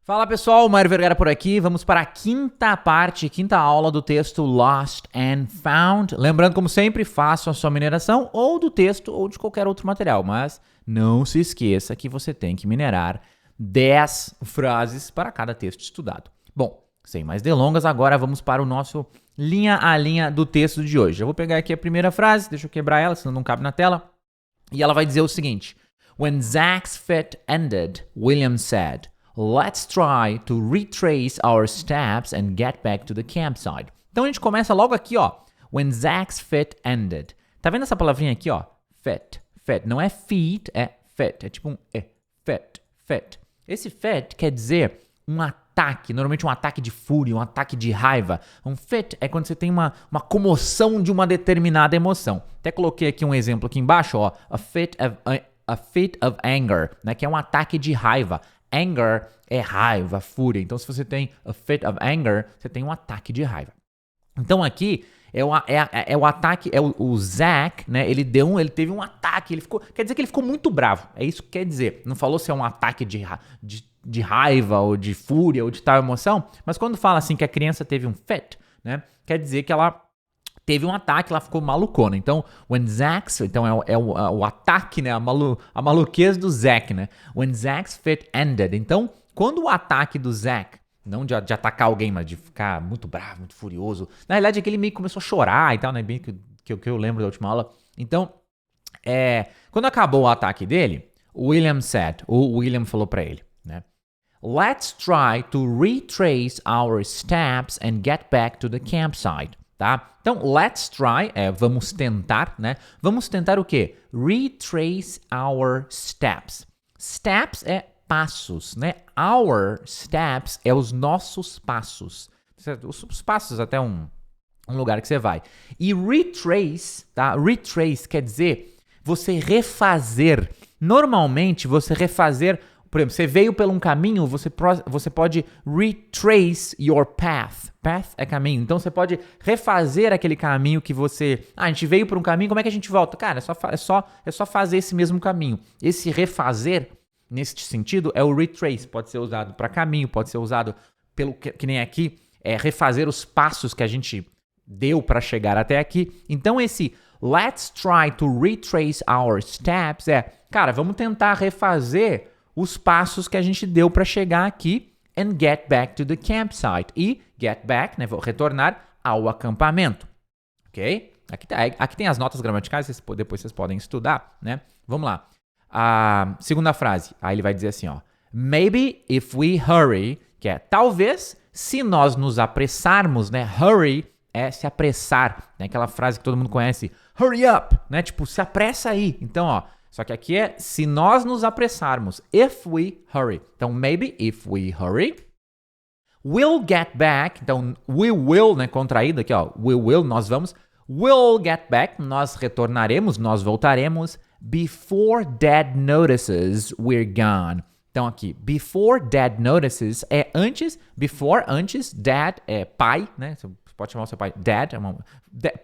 Fala pessoal, Mário Vergara por aqui. Vamos para a quinta aula do texto Lost and Found. Lembrando, como sempre, façam a sua mineração ou do texto ou de qualquer outro material, mas não se esqueça que você tem que minerar 10 frases para cada texto estudado. Bom, sem mais delongas, agora vamos para o nosso linha a linha do texto de hoje. Eu vou pegar aqui a primeira frase, deixa eu quebrar ela, senão não cabe na tela. E ela vai dizer o seguinte: When Zach's fit ended, William said, "Let's try to retrace our steps and get back to the campsite." Então a gente começa logo aqui, ó. When Zach's fit ended. Tá vendo essa palavrinha aqui, ó? Fit. Fit. Não é feet, é fit. É tipo um e. Fit. Fit. Esse fit quer dizer um ataque. Normalmente um ataque de fúria, um ataque de raiva. Um fit é quando você tem uma comoção de uma determinada emoção. Até coloquei aqui um exemplo aqui embaixo, ó. A fit of anger, né? Que é um ataque de raiva. Anger é raiva, fúria. Então, se você tem a fit of anger, você tem um ataque de raiva. Então, aqui é o ataque, o Zach, né? Ele teve um ataque, quer dizer que ele ficou muito bravo. É isso que quer dizer. Não falou se é um ataque de raiva, ou de fúria, ou de tal emoção, mas quando fala assim que a criança teve um fit, né? Quer dizer que ela teve um ataque, ela ficou malucona. Então, when Zach's, então é o ataque, né? A maluquez do Zach, né? When Zach's fit ended. Então, quando o ataque do Zach, não de atacar alguém, mas de ficar muito bravo, muito furioso. Na realidade, é que ele meio que começou a chorar e tal, né? Bem que eu lembro da última aula. Então, quando acabou o ataque dele, o William falou pra ele, né? Let's try to retrace our steps and get back to the campsite. Tá? Então, let's try, vamos tentar, né? Vamos tentar o quê? Retrace our steps. Steps é passos, né? Our steps é os nossos passos. Os passos até um lugar que você vai. E retrace, tá? Retrace quer dizer você refazer. Normalmente, você refazer. Por exemplo, você veio por um caminho, você pode retrace your path. Path é caminho. Então, você pode refazer aquele caminho que você... a gente veio por um caminho, como é que a gente volta? Cara, é só fazer esse mesmo caminho. Esse refazer, nesse sentido, é o retrace. Pode ser usado para caminho, pode ser usado pelo que nem aqui, refazer os passos que a gente deu para chegar até aqui. Então, esse let's try to retrace our steps cara, vamos tentar refazer os passos que a gente deu para chegar aqui and get back to the campsite. E get back, né, vou retornar ao acampamento. Ok? Aqui tem as notas gramaticais, depois vocês podem estudar, né? Vamos lá. A segunda frase. Aí ele vai dizer assim, ó. Maybe if we hurry, que é talvez se nós nos apressarmos, né? Hurry é se apressar, né? Aquela frase que todo mundo conhece. Hurry up, né? Tipo, se apressa aí. Então, ó. Só que aqui é se nós nos apressarmos. If we hurry. Então, maybe if we hurry. We'll get back. Então, we will, né? Contraído aqui, ó. We will, nós vamos. We'll get back. Nós retornaremos, nós voltaremos. Before Dad notices we're gone. Então, aqui, before Dad notices é antes. Before, antes. Dad é pai, né? Você pode chamar o seu pai Dad.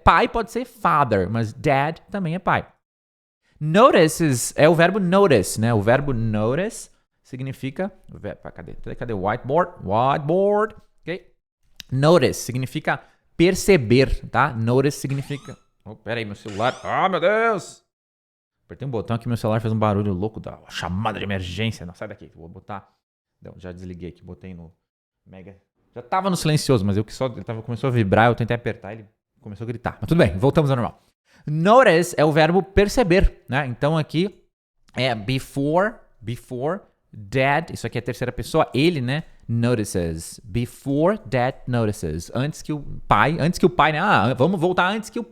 Pai pode ser father, mas Dad também é pai. Notice é o verbo notice, né? O verbo notice significa... Cadê o whiteboard? Whiteboard. Ok? Notice significa perceber, tá? Notice significa... Oh, pera aí, meu celular. Ah, meu Deus! Apertei um botão aqui, meu celular fez um barulho louco da chamada de emergência. Não, sai daqui. Vou botar... Não, já desliguei aqui, botei no mega... Já tava no silencioso, mas ele começou a vibrar, eu tentei apertar, ele começou a gritar. Mas tudo bem, voltamos ao normal. Notice é o verbo perceber, né? Então aqui é before Dad, isso aqui é a terceira pessoa, ele, né? Notices. Before Dad notices. Antes que o pai, né? Vamos voltar antes que o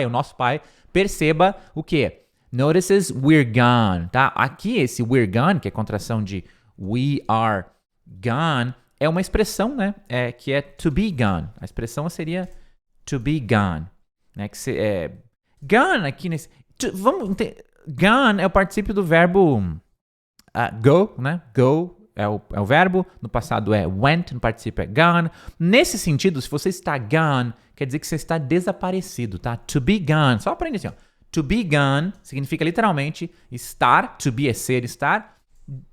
nosso pai, perceba o quê? Notices we're gone, tá? Aqui esse we're gone, que é contração de we are gone, é uma expressão, né? Que é to be gone. A expressão seria to be gone, né? Que gone aqui nesse... Gone é o particípio do verbo go, né? Go é o verbo. No passado é went, no particípio é gone. Nesse sentido, se você está gone, quer dizer que você está desaparecido, tá? To be gone. Só aprende assim, ó. To be gone significa literalmente estar. To be é ser, estar.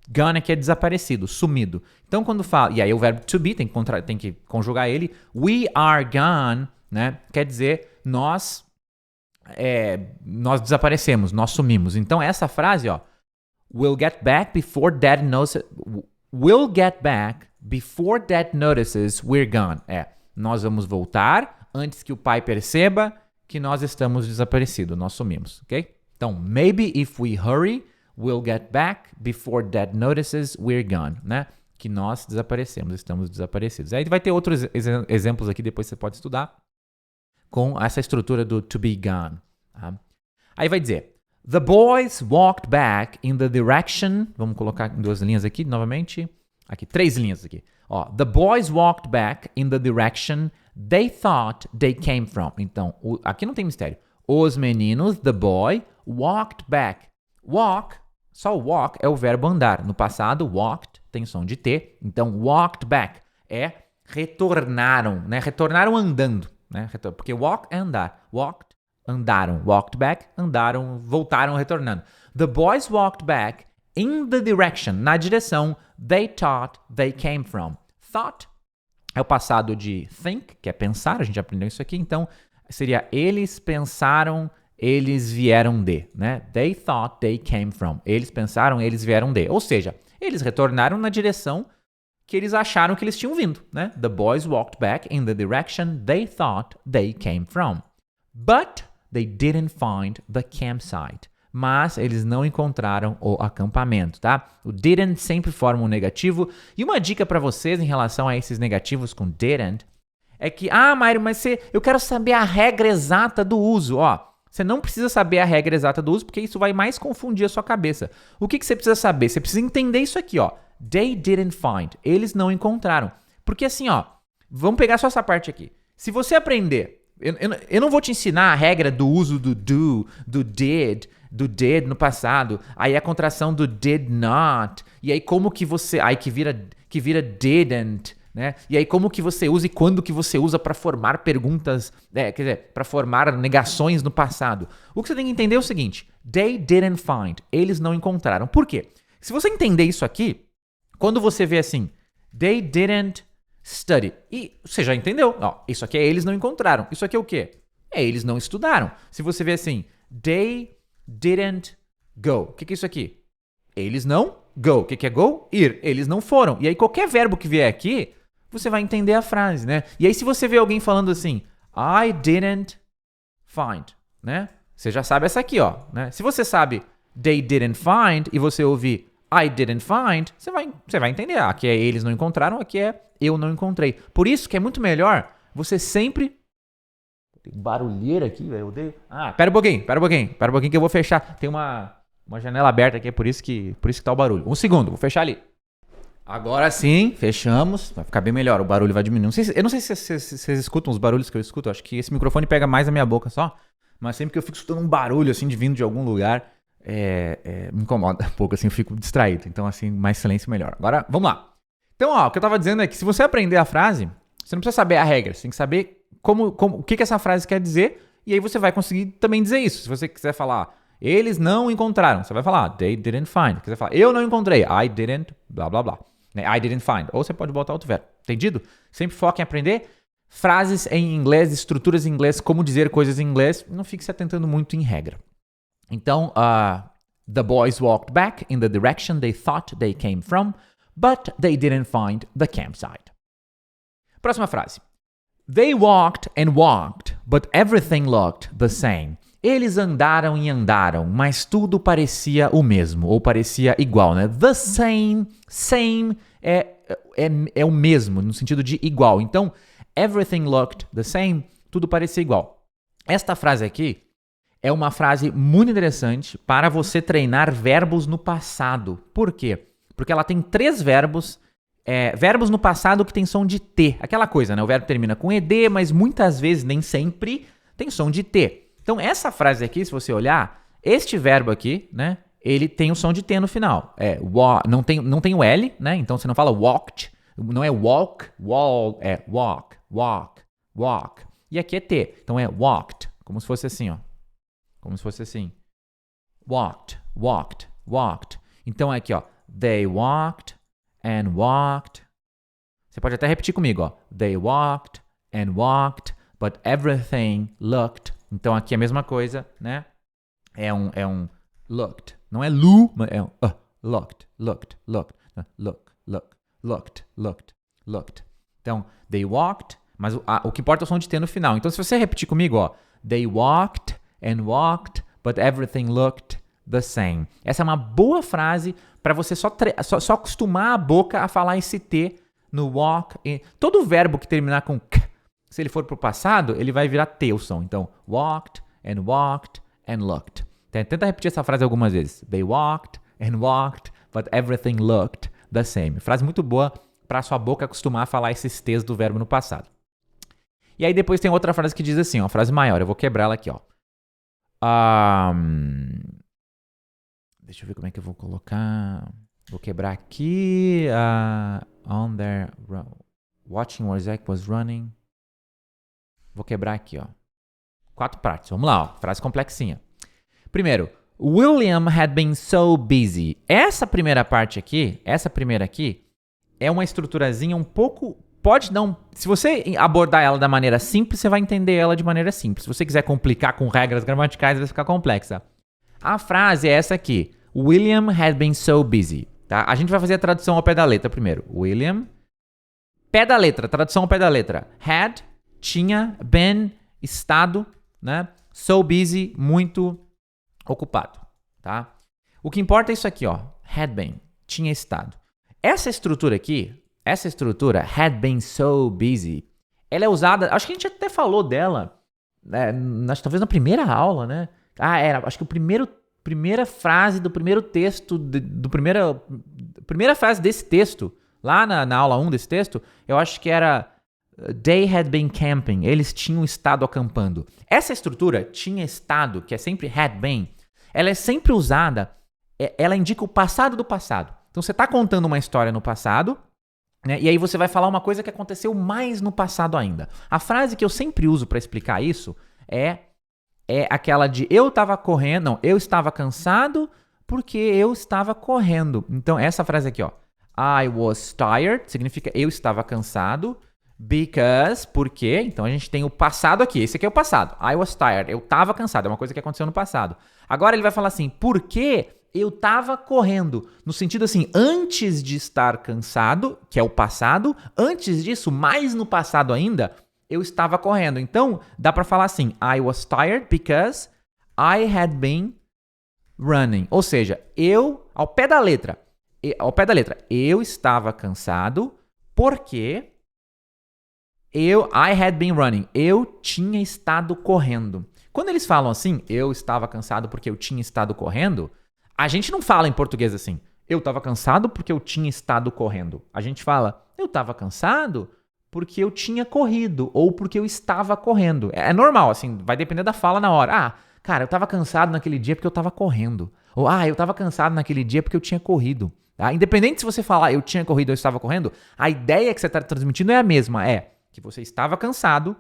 Gone aqui é desaparecido, sumido. Então, quando fala... E aí o verbo to be, tem que conjugar ele. We are gone, né? Quer dizer, nós desaparecemos, nós sumimos. Então, essa frase, ó. We'll get back before Dad notices... We'll get back before Dad notices we're gone. Nós vamos voltar antes que o pai perceba que nós estamos desaparecidos, nós sumimos, ok? Então, maybe if we hurry, we'll get back before Dad notices we're gone, né? Que nós desaparecemos, estamos desaparecidos. Aí vai ter outros exemplos aqui, depois você pode estudar, com essa estrutura do to be gone. Tá? Aí vai dizer, the boys walked back in the direction... Vamos colocar em 2 linhas aqui, novamente. Aqui, 3 linhas aqui. Ó, the boys walked back in the direction they thought they came from. Então, aqui não tem mistério. Os meninos, the boy, walked back. Walk, só walk é o verbo andar. No passado, walked tem som de T. Então, walked back retornaram, né? Retornaram andando, né? Porque walk é andar. Walked, andaram. Walked back, andaram, voltaram retornando. The boys walked back in the direction, na direção they thought they came from. Thought é o passado de think, que é pensar, a gente aprendeu isso aqui, então seria eles pensaram, eles vieram de, né? They thought they came from. Eles pensaram, eles vieram de. Ou seja, eles retornaram na direção que eles acharam que eles tinham vindo, né? The boys walked back in the direction they thought they came from. But they didn't find the campsite. Mas eles não encontraram o acampamento, tá? O didn't sempre forma um negativo. E uma dica para vocês em relação a esses negativos com didn't é que, Mário, mas eu quero saber a regra exata do uso. Ó, você não precisa saber a regra exata do uso porque isso vai mais confundir a sua cabeça. O que você precisa saber? Você precisa entender isso aqui, ó. They didn't find. Eles não encontraram. Porque assim, ó, vamos pegar só essa parte aqui. Se você aprender... Eu não vou te ensinar a regra do uso do do did no passado, aí a contração do did not, e aí como que você, aí que vira didn't, né? E aí como que você usa e quando que você usa para formar perguntas, quer dizer, para formar negações no passado. O que você tem que entender é o seguinte, they didn't find, eles não encontraram. Por quê? Se você entender isso aqui, quando você vê assim, they didn't study. E você já entendeu? Ó, isso aqui é eles não encontraram. Isso aqui é o quê? Eles não estudaram. Se você vê assim, they didn't go. O que é isso aqui? Eles não go. O que é go? Ir. Eles não foram. E aí qualquer verbo que vier aqui, você vai entender a frase, né? E aí se você vê alguém falando assim, I didn't find, né? Você já sabe essa aqui, ó. Né? Se você sabe they didn't find e você ouvir I didn't find, você vai entender. Aqui é eles não encontraram, aqui é eu não encontrei. Por isso que é muito melhor você sempre... Tem barulheira aqui, velho. Eu odeio. Pera um pouquinho que eu vou fechar. Tem uma janela aberta aqui, é por isso que tá o barulho. 1 segundo, vou fechar ali. Agora sim, fechamos. Vai ficar bem melhor, o barulho vai diminuir. Eu não sei se vocês escutam os barulhos que eu escuto. Eu acho que esse microfone pega mais a minha boca só. Mas sempre que eu fico escutando um barulho assim vindo de algum lugar, me incomoda um pouco, assim, eu fico distraído. Então, assim, mais silêncio melhor. Agora, vamos lá. Então, ó, o que eu tava dizendo é que se você aprender a frase, você não precisa saber a regra, você tem que saber o que essa frase quer dizer, e aí você vai conseguir também dizer isso. Se você quiser falar, eles não encontraram, você vai falar, they didn't find. Se quiser falar, eu não encontrei, I didn't, blá, blá, blá. I didn't find. Ou você pode botar outro verbo. Entendido? Sempre foca em aprender frases em inglês, estruturas em inglês, como dizer coisas em inglês. Não fique se atentando muito em regra. Então, the boys walked back in the direction they thought they came from, but they didn't find the campsite. Próxima frase. They walked and walked, but everything looked the same. Eles andaram e andaram, mas tudo parecia o mesmo, ou parecia igual, né? The same, same é o mesmo, no sentido de igual. Então, everything looked the same, tudo parecia igual. Esta frase aqui é uma frase muito interessante para você treinar verbos no passado. Por quê? Porque ela tem 3 verbos, verbos no passado que tem som de T. Aquela coisa, né? O verbo termina com ED, mas muitas vezes, nem sempre, tem som de T. Então, essa frase aqui, se você olhar, este verbo aqui, né? Ele tem o som de T no final. Não tem o L, né? Então, você não fala walked, não é walk, é walk, walk, walk. E aqui é T, então é walked, como se fosse assim, ó. Como se fosse assim. Walked, walked, walked. Então, aqui, ó. They walked and walked. Você pode até repetir comigo, ó. They walked and walked, but everything looked. Então aqui é a mesma coisa, né? É um looked. Não é lu, mas é um looked. Looked. Então, they walked, mas o que importa é o som de T no final. Então, se você repetir comigo, ó. They walked and walked, but everything looked the same. Essa é uma boa frase para você só acostumar a boca a falar esse T no walk. Todo verbo que terminar com k, se ele for pro passado, ele vai virar T o som. Então, walked and looked. Tenta repetir essa frase algumas vezes. They walked and walked, but everything looked the same. Frase muito boa para sua boca acostumar a falar esses T's do verbo no passado. E aí depois tem outra frase que diz assim, ó, frase maior. Eu vou quebrar ela aqui, ó. Deixa eu ver como é que eu vou colocar. Vou quebrar aqui. On there, watching where Zach was running. Vou quebrar aqui, ó. 4 partes. Vamos lá, ó. Frase complexinha. Primeiro, William had been so busy. Essa primeira aqui, é uma estruturazinha um pouco... Pode não... Se você abordar ela da maneira simples, você vai entender ela de maneira simples. Se você quiser complicar com regras gramaticais, vai ficar complexa. A frase é essa aqui. William had been so busy. Tá? A gente vai fazer a tradução ao pé da letra primeiro. William... Pé da letra. Tradução ao pé da letra. Had, tinha, been, estado, né? So busy, muito ocupado. Tá? O que importa é isso aqui, ó. Had been, tinha estado. Essa estrutura aqui... Essa estrutura, had been so busy, ela é usada, acho que a gente até falou dela, talvez na primeira aula, né? Acho que a primeira frase do primeiro texto, primeira frase desse texto, lá na aula 1 desse texto, eu acho que era they had been camping, eles tinham estado acampando. Essa estrutura, tinha estado, que é sempre had been, ela é sempre usada, ela indica o passado do passado. Então você está contando uma história no passado, né? E aí você vai falar uma coisa que aconteceu mais no passado ainda. A frase que eu sempre uso para explicar isso é aquela de eu estava cansado porque eu estava correndo. Então essa frase aqui, ó. I was tired significa eu estava cansado because, porque, então a gente tem o passado aqui. Esse aqui é o passado. I was tired, eu estava cansado, é uma coisa que aconteceu no passado. Agora ele vai falar assim, porque eu estava correndo, no sentido assim, antes de estar cansado, que é o passado, antes disso, mais no passado ainda, eu estava correndo. Então, dá para falar assim, I was tired because I had been running. Ou seja, ao pé da letra, eu estava cansado porque I had been running, eu tinha estado correndo. Quando eles falam assim, eu estava cansado porque eu tinha estado correndo, a gente não fala em português assim, eu estava cansado porque eu tinha estado correndo. A gente fala, eu estava cansado porque eu tinha corrido ou porque eu estava correndo. É normal, assim, vai depender da fala na hora. Cara, eu estava cansado naquele dia porque eu estava correndo. Ou, eu estava cansado naquele dia porque eu tinha corrido. Tá? Independente se você falar eu tinha corrido ou eu estava correndo, a ideia que você está transmitindo é a mesma. É que você estava cansado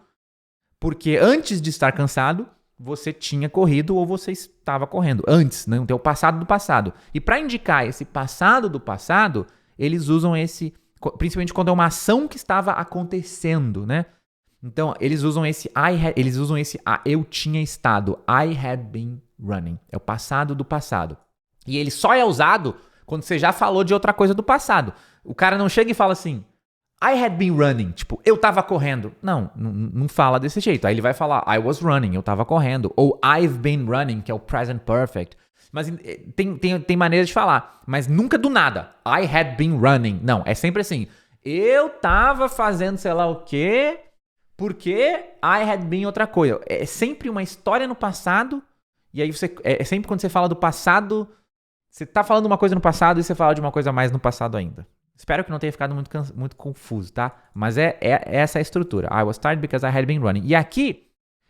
porque antes de estar cansado, você tinha corrido ou você estava correndo. Antes, né? Então, o passado do passado. E para indicar esse passado do passado, eles usam esse, principalmente quando é uma ação que estava acontecendo, né? Então, eles usam esse eu tinha estado. I had been running. É o passado do passado. E ele só é usado quando você já falou de outra coisa do passado. O cara não chega e fala assim, I had been running, tipo, eu tava correndo. Não fala desse jeito. Aí ele vai falar, I was running, eu tava correndo. Ou I've been running, que é o present perfect. Mas tem maneiras de falar, mas nunca do nada. I had been running. Não, é sempre assim, eu tava fazendo sei lá o quê, porque I had been outra coisa. É sempre uma história no passado, e aí é sempre quando você fala do passado, você tá falando uma coisa no passado e você fala de uma coisa mais no passado ainda. Espero que não tenha ficado muito confuso, tá? Mas é essa a estrutura. I was tired because I had been running. E aqui,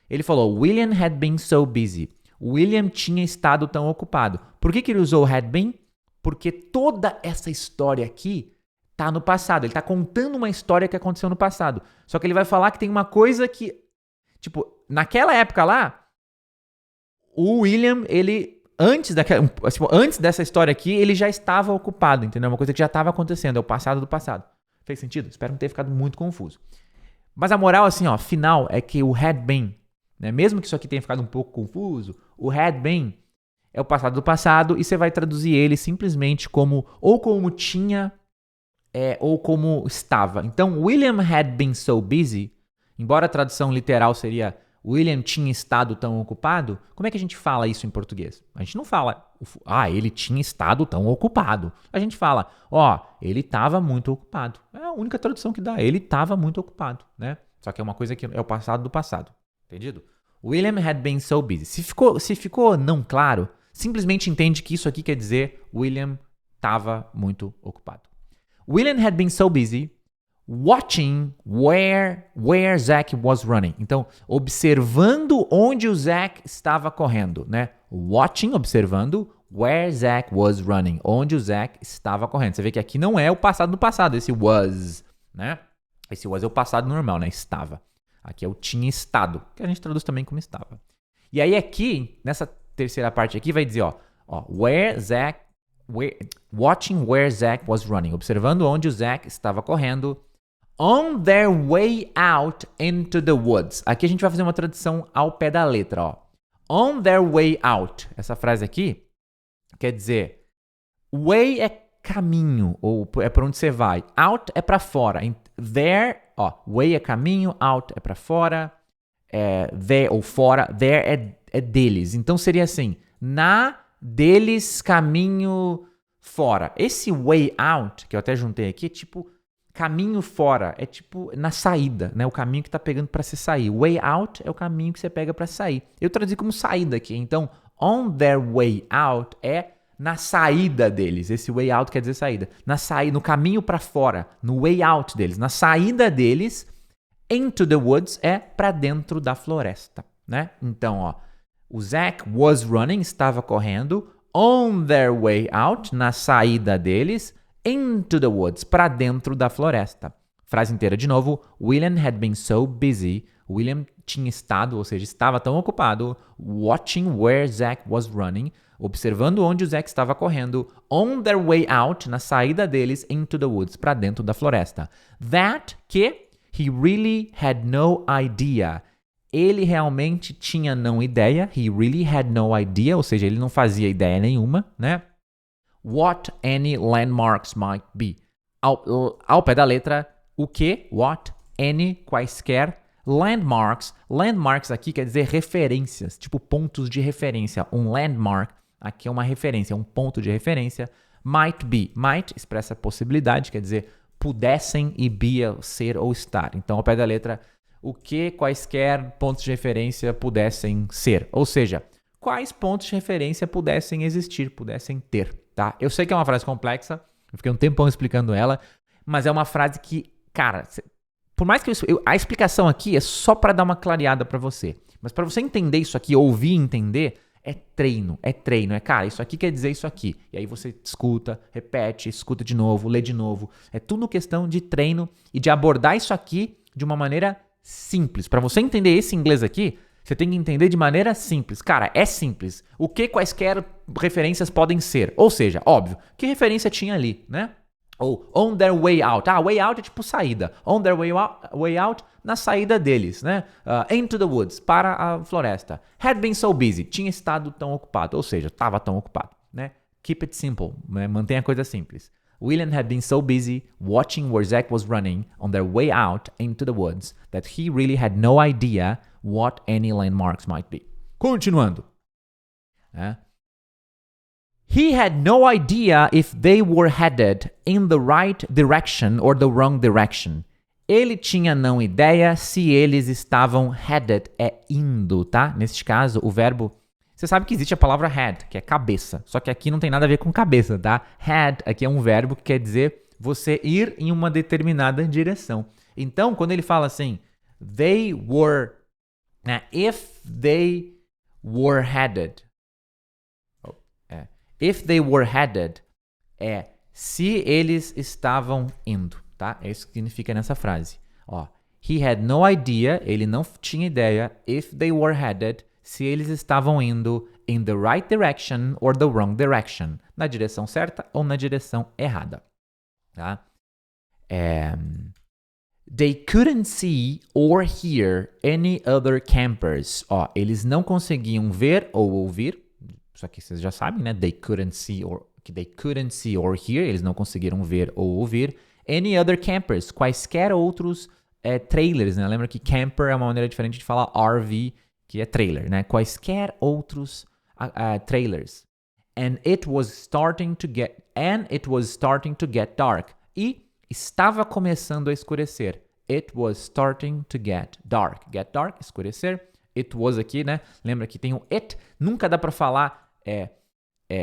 ele falou, William had been so busy. William tinha estado tão ocupado. Por que ele usou had been? Porque toda essa história aqui tá no passado. Ele tá contando uma história que aconteceu no passado. Só que ele vai falar que tem uma coisa que... Tipo, naquela época lá, o William, ele antes dessa história aqui, ele já estava ocupado, entendeu? Uma coisa que já estava acontecendo, é o passado do passado. Fez sentido? Espero não ter ficado muito confuso. Mas a moral, assim, ó, final é que o had been, né? Mesmo que isso aqui tenha ficado um pouco confuso, o had been é o passado do passado e você vai traduzir ele simplesmente como ou como tinha ou como estava. Então, William had been so busy, embora a tradução literal seria William tinha estado tão ocupado, como é que a gente fala isso em português? A gente não fala, ele tinha estado tão ocupado. A gente fala, ele estava muito ocupado. É a única tradução que dá, ele estava muito ocupado, né? Só que é uma coisa que é o passado do passado, entendido? William had been so busy. Se ficou não claro, simplesmente entende que isso aqui quer dizer William estava muito ocupado. William had been so busy watching where Zach was running. Então, observando onde o Zach estava correndo, né? Watching, observando, where Zach was running, onde o Zach estava correndo. Você vê que aqui não é o passado do passado, esse was, né? Esse was é o passado normal, né? Estava. Aqui é o tinha estado, que a gente traduz também como estava. E aí aqui, nessa terceira parte aqui, vai dizer, watching where Zach was running, observando onde o Zach estava correndo, on their way out into the woods. Aqui a gente vai fazer uma tradução ao pé da letra, ó. On their way out. Essa frase aqui quer dizer, way é caminho, ou é para onde você vai. Out é para fora. There, way é caminho, out é para fora, there ou fora, there é deles. Então seria assim, na deles caminho fora. Esse way out, que eu até juntei aqui, é tipo caminho fora, é tipo na saída, né? O caminho que tá pegando para você sair. Way out é o caminho que você pega para sair. Eu traduzi como saída aqui. Então, on their way out é na saída deles. Esse way out quer dizer saída. No caminho para fora, no way out deles, na saída deles, into the woods é para dentro da floresta, né? Então, o Zach was running, estava correndo, on their way out, na saída deles, into the woods, para dentro da floresta. Frase inteira de novo. William had been so busy. William tinha estado, ou seja, estava tão ocupado, watching where Zach was running, observando onde o Zach estava correndo, on their way out, na saída deles, into the woods, para dentro da floresta. That que he really had no idea. Ele realmente tinha não ideia. He really had no idea, ou seja, ele não fazia ideia nenhuma, né? What any landmarks might be. Ao pé da letra, o que? What any, quaisquer, landmarks. Landmarks aqui quer dizer referências, tipo pontos de referência. Um landmark aqui é uma referência, um ponto de referência. Might be. Might expressa possibilidade, quer dizer pudessem e be ser ou estar. Então, ao pé da letra, o que quaisquer pontos de referência pudessem ser. Ou seja, quais pontos de referência pudessem existir, pudessem ter. Tá? Eu sei que é uma frase complexa, eu fiquei um tempão explicando ela, mas é uma frase que, cara, por mais que a explicação aqui é só para dar uma clareada para você, mas para você entender isso aqui, ouvir e entender, é treino, cara, isso aqui quer dizer isso aqui. E aí você escuta, repete, escuta de novo, lê de novo. É tudo questão de treino e de abordar isso aqui de uma maneira simples. Para você entender esse inglês aqui, você tem que entender de maneira simples. Cara, é simples. O que quaisquer referências podem ser? Ou seja, óbvio, que referência tinha ali, né? Ou on their way out. Way out é tipo saída. On their way out, na saída deles, né? Into the woods, para a floresta. Had been so busy. Tinha estado tão ocupado. Ou seja, estava tão ocupado, né? Keep it simple. Né? Mantenha a coisa simples. William had been so busy watching where Zach was running on their way out into the woods that he really had no idea what any landmarks might be. Continuando. He had no idea if they were headed in the right direction or the wrong direction. Ele tinha não ideia se eles estavam headed, é indo, tá? Neste caso, o verbo... Você sabe que existe a palavra head, que é cabeça. Só que aqui não tem nada a ver com cabeça, tá? Head aqui é um verbo que quer dizer você ir em uma determinada direção. Então, quando ele fala assim, they were... if they were headed... If they were headed, se eles estavam indo, tá? É isso que significa nessa frase. He had no idea, ele não tinha ideia, if they were headed, se eles estavam indo in the right direction or the wrong direction. Na direção certa ou na direção errada. Tá? They couldn't see or hear any other campers. Ó, eles não conseguiam ver ou ouvir. Isso aqui vocês já sabem, né? They couldn't see or hear. Eles não conseguiram ver ou ouvir any other campers. Quaisquer outros trailers, né? Lembra que camper é uma maneira diferente de falar RV, que é trailer, né? Quaisquer outros trailers. And it was starting to get dark. E estava começando a escurecer. It was starting to get dark. Get dark, escurecer. It was aqui, né? Lembra que tem o it. Nunca dá pra falar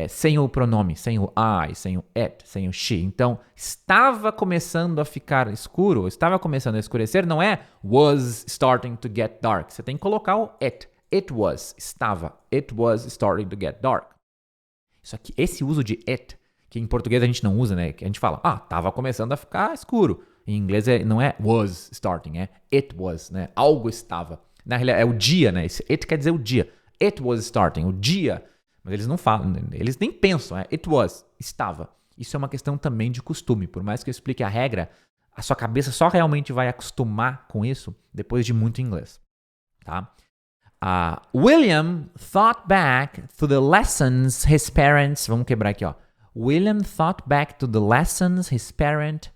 sem o pronome, sem o I, sem o it, sem o she. Então, estava começando a ficar escuro, estava começando a escurecer, não é was starting to get dark. Você tem que colocar o it. It was, estava. It was starting to get dark. Isso aqui, esse uso de it, que em português a gente não usa, né? Que a gente fala, estava começando a ficar escuro. Em inglês não é was starting, é it was, né? Algo estava. Na realidade, é o dia, né? Esse it quer dizer o dia. It was starting, o dia. Mas eles não falam, eles nem pensam, it was, estava. Isso é uma questão também de costume. Por mais que eu explique a regra, a sua cabeça só realmente vai acostumar com isso depois de muito inglês, tá? William thought back to the lessons his parents... Vamos quebrar aqui, ó. William thought back to the lessons his parents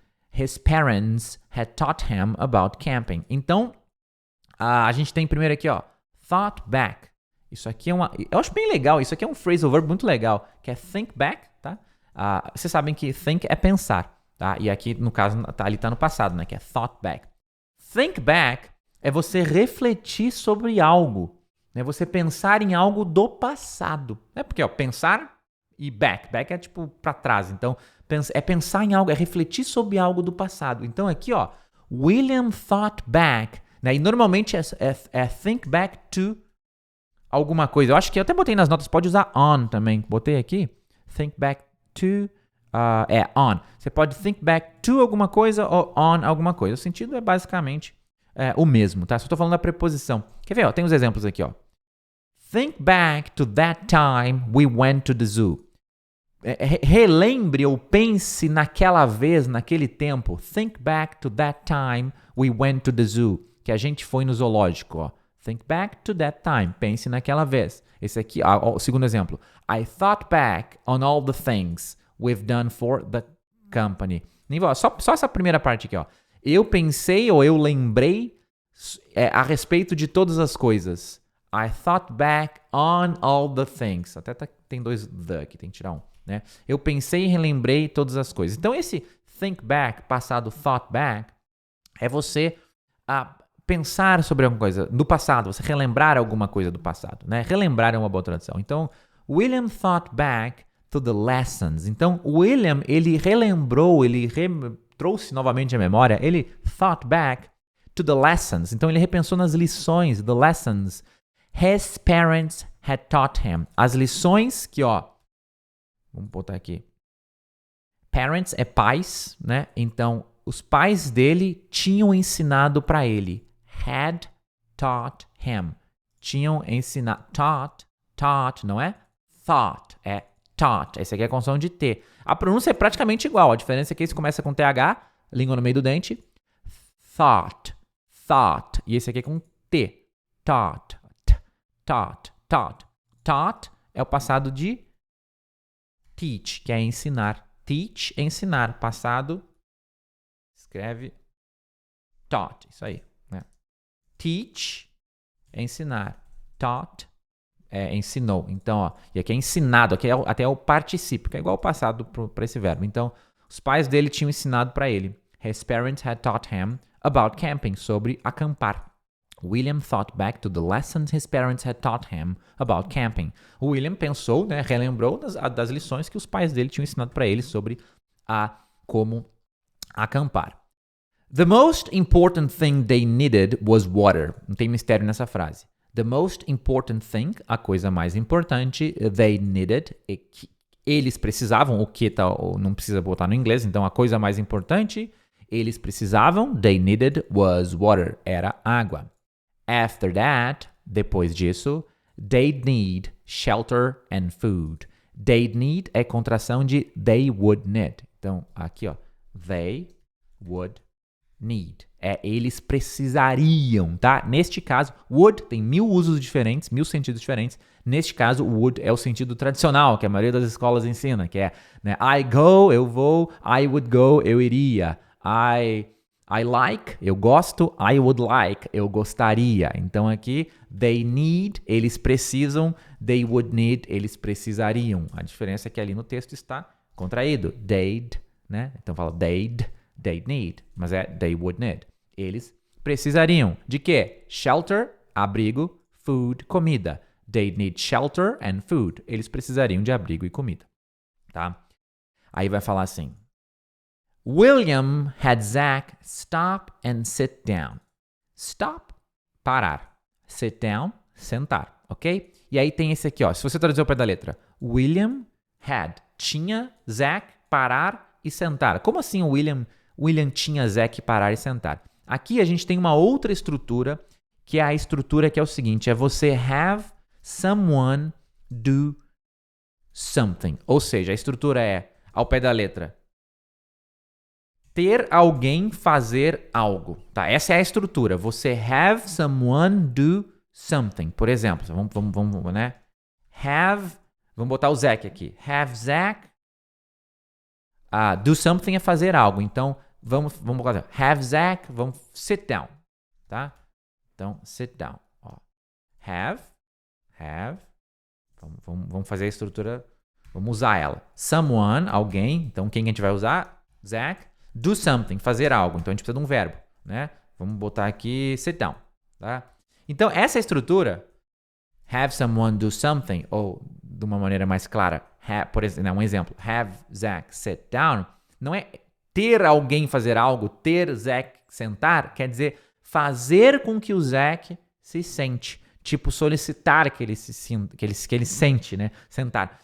had taught him about camping. Então, a gente tem primeiro aqui, ó, thought back. Isso aqui eu acho bem legal. Isso aqui é um phrasal verb muito legal, que é think back, tá? Vocês sabem que think é pensar, tá? E aqui, no caso, ali tá no passado, né? Que é thought back. Think back é você refletir sobre algo, né? Você pensar em algo do passado. É porque, ó, pensar e back. Back é tipo para trás. Então, é pensar em algo, é refletir sobre algo do passado. Então, aqui, ó, William thought back, né? E normalmente é think back to alguma coisa. Eu acho que eu até botei nas notas, pode usar on também. Botei aqui, think back to, on. Você pode think back to alguma coisa ou on alguma coisa. O sentido é basicamente o mesmo, tá? Só estou falando da preposição. Quer ver? Ó, tem os exemplos aqui, ó. Think back to that time we went to the zoo. Relembre ou pense naquela vez, naquele tempo. Think back to that time we went to the zoo. Que a gente foi no zoológico, ó. Think back to that time. Pense naquela vez. Esse aqui, o segundo exemplo. I thought back on all the things we've done for the company. Só essa primeira parte aqui, ó. Eu pensei ou eu lembrei a respeito de todas as coisas. I thought back on all the things. Até tem dois the aqui, tem que tirar um, né? Eu pensei e relembrei todas as coisas. Então esse think back, passado thought back, é você pensar sobre alguma coisa do passado, você relembrar alguma coisa do passado, né? Relembrar é uma boa tradução. Então, William thought back to the lessons. Então, William, ele relembrou, ele trouxe novamente a memória, ele thought back to the lessons. Então, ele repensou nas lições, the lessons his parents had taught him. As lições que, ó, vamos botar aqui. Parents é pais, né? Então, os pais dele tinham ensinado para ele. Had taught him. Tinham ensinado. Taught, não é thought, é taught. Esse aqui é a consoante de T. A pronúncia é praticamente igual. A diferença é que esse começa com TH, língua no meio do dente. Thought. E esse aqui é com T. Taught. Taught é o passado de teach, que é ensinar. Teach é ensinar. Passado, escreve taught. Isso aí. Teach é ensinar. Taught é ensinou. Então, ó, e aqui é ensinado, aqui até é o particípio, que é igual ao passado para esse verbo. Então, os pais dele tinham ensinado para ele. His parents had taught him about camping, sobre acampar. William thought back to the lessons his parents had taught him about camping. O William pensou, né, relembrou das lições que os pais dele tinham ensinado para ele sobre como acampar. The most important thing they needed was water. Não tem mistério nessa frase. The most important thing, a coisa mais importante, they needed, eles precisavam, o que não precisa botar no inglês, então a coisa mais importante, eles precisavam, they needed, was water, era água. After that, depois disso, they'd need, shelter and food. They'd need é contração de they would need. Então, aqui, ó, they would need. Eles precisariam, tá? Neste caso, would tem 1000 usos diferentes, 1000 sentidos diferentes. Neste caso, would é o sentido tradicional, que a maioria das escolas ensina, que é, né, I go, eu vou, I would go, eu iria. I like, eu gosto, I would like, eu gostaria. Então aqui, they need, eles precisam, they would need, eles precisariam. A diferença é que ali no texto está contraído. They'd, né? Então fala they'd need, mas é they would need. Eles precisariam de quê? Shelter, abrigo, food, comida. They'd need shelter and food. Eles precisariam de abrigo e comida, tá? Aí vai falar assim: William had Zach stop and sit down. Stop, parar. Sit down, sentar, ok? E aí tem esse aqui, ó. Se você traduzir ao pé da letra, William had, tinha Zach parar e sentar. Como assim o William tinha Zach parar e sentar? Aqui a gente tem uma outra estrutura, que é a estrutura que é o seguinte, é você have someone do something. Ou seja, a estrutura é, ao pé da letra, ter alguém fazer algo, tá? Essa é a estrutura. Você have someone do something. Por exemplo, vamos, né? Vamos botar o Zach aqui. Have Zach do something é fazer algo. Então, vamos botar. Have Zach, vamos sit down, tá? Então, sit down. Ó. Have. Vamos fazer a estrutura. Vamos usar ela. Someone, alguém. Então, quem a gente vai usar? Zach. Do something, fazer algo. Então, a gente precisa de um verbo, né? Vamos botar aqui sit down, tá? Então, essa estrutura, have someone do something, ou de uma maneira mais clara, por exemplo, um exemplo, have Zach sit down, não é ter alguém fazer algo, ter Zach sentar, quer dizer fazer com que o Zach se sente. Tipo, solicitar que ele sente, né? Sentar.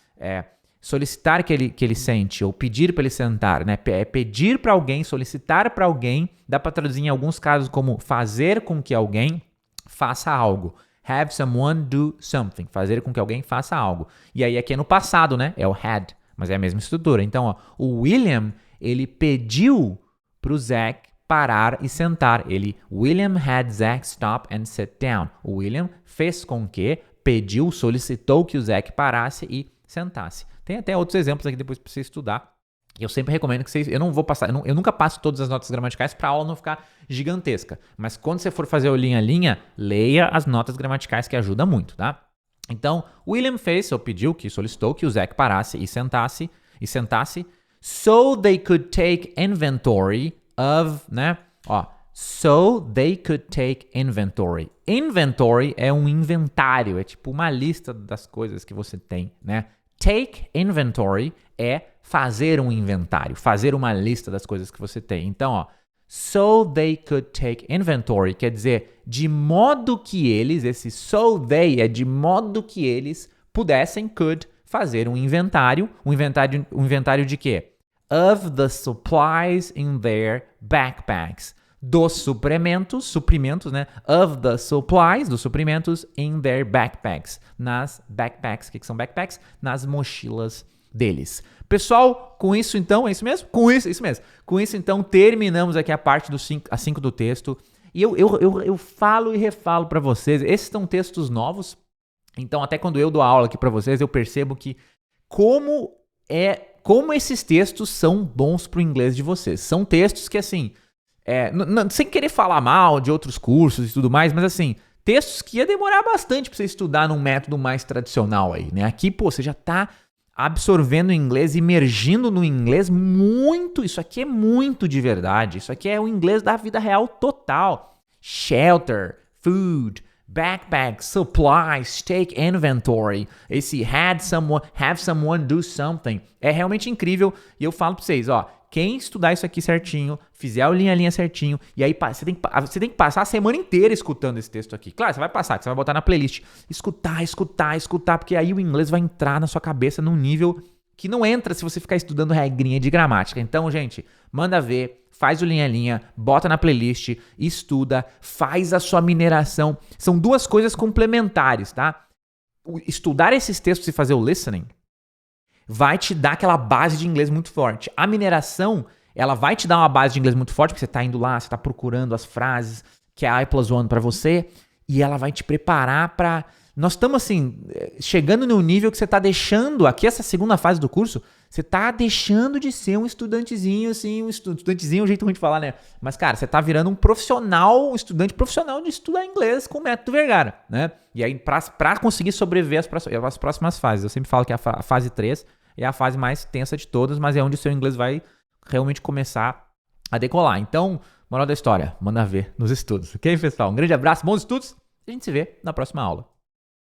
Solicitar que ele sente, ou pedir para ele sentar, né? É pedir para alguém, solicitar para alguém, dá para traduzir em alguns casos como fazer com que alguém faça algo. Have someone do something, fazer com que alguém faça algo. E aí aqui é no passado, né? É o had, mas é a mesma estrutura. Então, ó, o William, ele pediu pro Zach parar e sentar. William had Zach stop and sit down. O William fez com que, pediu, solicitou que o Zach parasse e sentasse. Tem até outros exemplos aqui depois para você estudar. Eu sempre recomendo que vocês... Eu não vou passar... Eu nunca passo todas as notas gramaticais para a aula não ficar gigantesca. Mas quando você for fazer o linha a linha, leia as notas gramaticais que ajuda muito, tá? Então, William fez, ou pediu, que solicitou que o Zach parasse e sentasse, so they could take inventory of, né? Ó, so they could take inventory. Inventory é um inventário, é tipo uma lista das coisas que você tem, né? Take inventory é fazer um inventário, fazer uma lista das coisas que você tem. Então, ó, so they could take inventory quer dizer de modo que eles, esse so they é de modo que eles pudessem, could, fazer um inventário de quê? Of the supplies in their backpacks. Dos suprimentos, né? Of the supplies, dos suprimentos in their backpacks. Nas backpacks, o que são backpacks? Nas mochilas deles. Pessoal, com isso então, é isso mesmo? Isso mesmo. Com isso então, terminamos aqui a parte do 5 do texto. E eu falo e refalo para vocês, esses são textos novos, então até quando eu dou aula aqui para vocês, eu percebo que como esses textos são bons pro inglês de vocês. São textos que assim... sem querer falar mal de outros cursos e tudo mais, mas assim, textos que ia demorar bastante para você estudar num método mais tradicional aí, né? Aqui, pô, você já tá absorvendo o inglês, imergindo no inglês muito, isso aqui é muito de verdade, isso aqui é o inglês da vida real total. Shelter, food, backpack, supplies, take inventory, esse have someone do something, é realmente incrível e eu falo pra vocês, ó, quem estudar isso aqui certinho, fizer o linha a linha certinho, e aí você tem que passar a semana inteira escutando esse texto aqui. Claro, você vai passar, que você vai botar na playlist. Escutar, porque aí o inglês vai entrar na sua cabeça num nível que não entra se você ficar estudando regrinha de gramática. Então, gente, manda ver, faz o linha a linha, bota na playlist, estuda, faz a sua mineração. São duas coisas complementares, tá? estudar esses textos e fazer o listening vai te dar aquela base de inglês muito forte. A mineração, ela vai te dar uma base de inglês muito forte, porque você tá indo lá, você tá procurando as frases que é a I+1 para você, e ela vai te preparar para... Nós estamos, assim, chegando no nível que você tá deixando, aqui essa segunda fase do curso, você tá deixando de ser um estudantezinho, assim, estudantezinho é um jeito ruim de falar, né? Mas, cara, você tá virando um profissional, um estudante profissional de estudar inglês com o método Vergara, né? E aí, pra conseguir sobreviver às próximas fases, eu sempre falo que a fase 3 é a fase mais tensa de todas, mas é onde o seu inglês vai realmente começar a decolar. Então, moral da história, manda ver nos estudos, ok, pessoal? Um grande abraço, bons estudos, e a gente se vê na próxima aula.